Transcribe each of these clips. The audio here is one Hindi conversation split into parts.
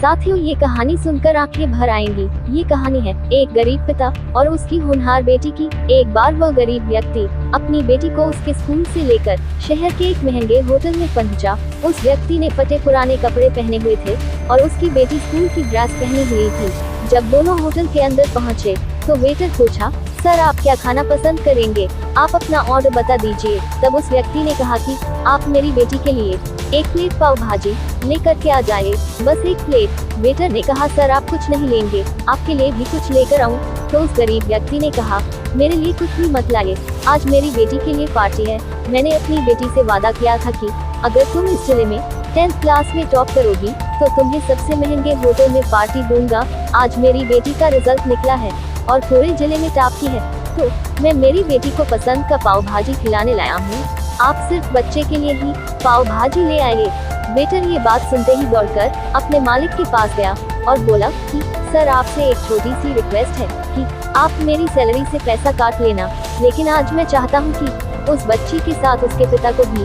साथियों, ये कहानी सुनकर आंखें भर आएंगी। ये कहानी है एक गरीब पिता और उसकी होनहार बेटी की। एक बार वह गरीब व्यक्ति अपनी बेटी को उसके स्कूल से लेकर शहर के एक महंगे होटल में पहुंचा। उस व्यक्ति ने फटे पुराने कपड़े पहने हुए थे और उसकी बेटी स्कूल की ड्रेस पहनी हुई थी। जब दोनों होटल के अंदर पहुंचे तो वेटर पूछा, सर आप क्या खाना पसंद करेंगे, आप अपना ऑर्डर बता दीजिए। तब उस व्यक्ति ने कहा कि आप मेरी बेटी के लिए एक प्लेट पाव भाजी लेकर के आ जाए, बस एक प्लेट। वेटर ने कहा, सर आप कुछ नहीं लेंगे, आपके लिए भी कुछ लेकर आऊं? तो उस गरीब व्यक्ति ने कहा, मेरे लिए कुछ भी मत लाइए, आज मेरी बेटी के लिए पार्टी है। मैंने अपनी बेटी से वादा किया था कि अगर तुम इस जिले में 10th क्लास में टॉप करोगी तो तुम्हें सबसे महंगे होटल में पार्टी दूंगा। आज मेरी बेटी का रिजल्ट निकला है और पूरे जिले में टॉप की है, तो मैं मेरी बेटी को पसंद का पाव भाजी खिलाने लाया हूँ। आप सिर्फ बच्चे के लिए ही पाव भाजी ले आइए। वेटर ये बात सुनते ही दौड़कर अपने मालिक के पास गया और बोला कि सर आपसे एक छोटी सी रिक्वेस्ट है कि आप मेरी सैलरी से पैसा काट लेना, लेकिन आज मैं चाहता हूँ कि उस बच्ची के साथ उसके पिता को भी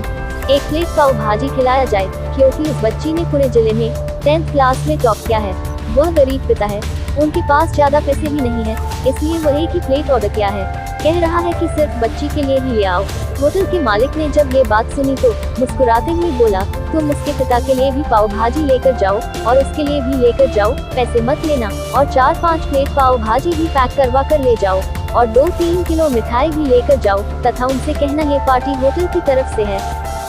एक प्लेट पाव भाजी खिलाया जाए, क्योंकि उस बच्ची ने पूरे जिले में 10th क्लास में टॉप किया है। वह गरीब पिता है, उनके पास ज्यादा पैसे भी नहीं है, इसलिए वह एक ही प्लेट ऑर्डर किया है। कह रहा है कि सिर्फ बच्ची के लिए ही ले आओ। होटल के मालिक ने जब ये बात सुनी तो मुस्कुराते हुए बोला, तुम उसके पिता के लिए भी पाव भाजी लेकर जाओ और उसके लिए भी लेकर जाओ, पैसे मत लेना, और 4-5 प्लेट पाव भाजी भी पैक करवा कर ले जाओ और 2-3 किलो मिठाई भी लेकर जाओ, तथा उनसे कहना ये पार्टी होटल की तरफ से है,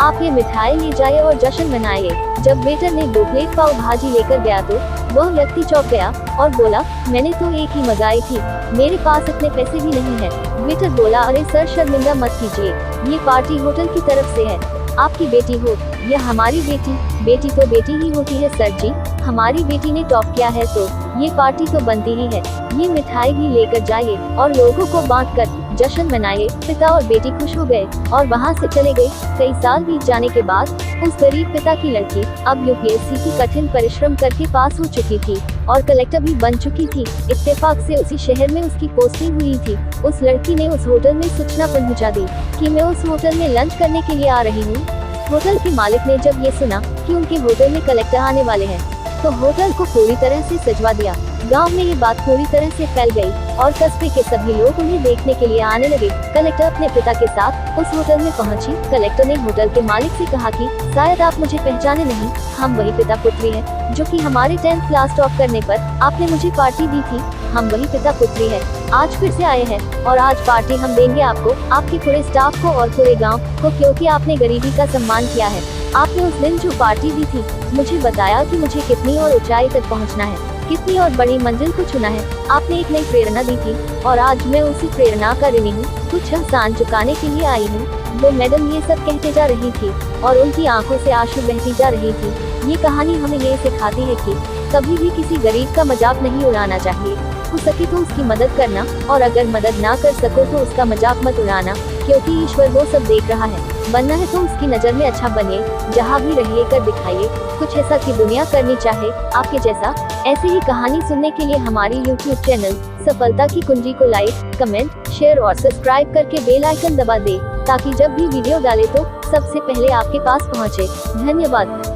आप ये मिठाई ले जाए और जश्न मनाइए। जब वेटर ने 2 प्लेट पाव भाजी लेकर गया तो वह व्यक्ति चौंक गया और बोला, मैंने तो एक ही मंगाई थी, मेरे पास इतने पैसे भी नहीं है। वेटर बोला, अरे सर शर्मिंदा मत कीजिए, ये पार्टी होटल की तरफ से है, आपकी बेटी हो या हमारी बेटी तो बेटी ही होती है सर जी। हमारी बेटी ने टॉप किया है तो ये पार्टी तो बनती ही है। ये मिठाई भी लेकर जाइए और लोगों को बांट कर जश्न मनाइए। पिता और बेटी खुश हो गए और वहाँ से चले गए। कई साल बीत जाने के बाद उस गरीब पिता की लड़की अब यूपीएससी की कठिन परिश्रम करके पास हो चुकी थी और कलेक्टर भी बन चुकी थी। इत्तेफाक से उसी शहर में उसकी पोस्टिंग हुई थी। उस लड़की ने उस होटल में सूचना पहुंचा दी कि मैं उस होटल में लंच करने के लिए आ रही हूँ। होटल के मालिक ने जब ये सुना कि उनके होटल में कलेक्टर आने वाले हैं तो होटल को पूरी तरह से सजवा दिया। गांव में ये बात पूरी तरह से फैल गई और कस्बे के सभी लोग उन्हें देखने के लिए आने लगे। कलेक्टर अपने पिता के साथ उस होटल में पहुंची। कलेक्टर ने होटल के मालिक से कहा कि शायद आप मुझे पहचाने नहीं, हम वही पिता पुत्री हैं जो कि हमारे 10th क्लास टॉप करने पर आपने मुझे पार्टी दी थी। हम वही पिता पुत्री है, आज फिर से आए हैं और आज पार्टी हम देंगे आपको, आपके पूरे स्टाफ को और पूरे गाँव को, क्योंकि आपने गरीबी का सम्मान किया है। आपने उस दिन जो पार्टी दी थी मुझे बताया कि मुझे कितनी और ऊंचाई तक पहुंचना है, कितनी और बड़ी मंजिल को चुना है। आपने एक नई प्रेरणा दी थी और आज मैं उसी प्रेरणा का ऋणी हूँ। कुछ एहसान चुकाने के लिए आई हूँ। वो मैडम ये सब कहते जा रही थी और उनकी आंखों से आंसू बहती जा रही थी। ये कहानी हमें ये सिखाती है कि कभी भी किसी गरीब का मजाक नहीं उड़ाना चाहिए। हो सके तो उसकी मदद करना, और अगर मदद ना कर सको तो उसका मजाक मत उड़ाना, क्योंकि ईश्वर वो सब देख रहा है। बनना है तो उसकी नज़र में अच्छा बनिए, जहाँ भी रहिए कर दिखाइए कुछ ऐसा कि दुनिया करनी चाहे आपके जैसा। ऐसे ही कहानी सुनने के लिए हमारी YouTube चैनल सफलता की कुंजी को लाइक, कमेंट, शेयर और सब्सक्राइब करके बेल आइकन दबा दे, ताकि जब भी वीडियो डाले तो सबसे पहले आपके पास पहुँचे। धन्यवाद।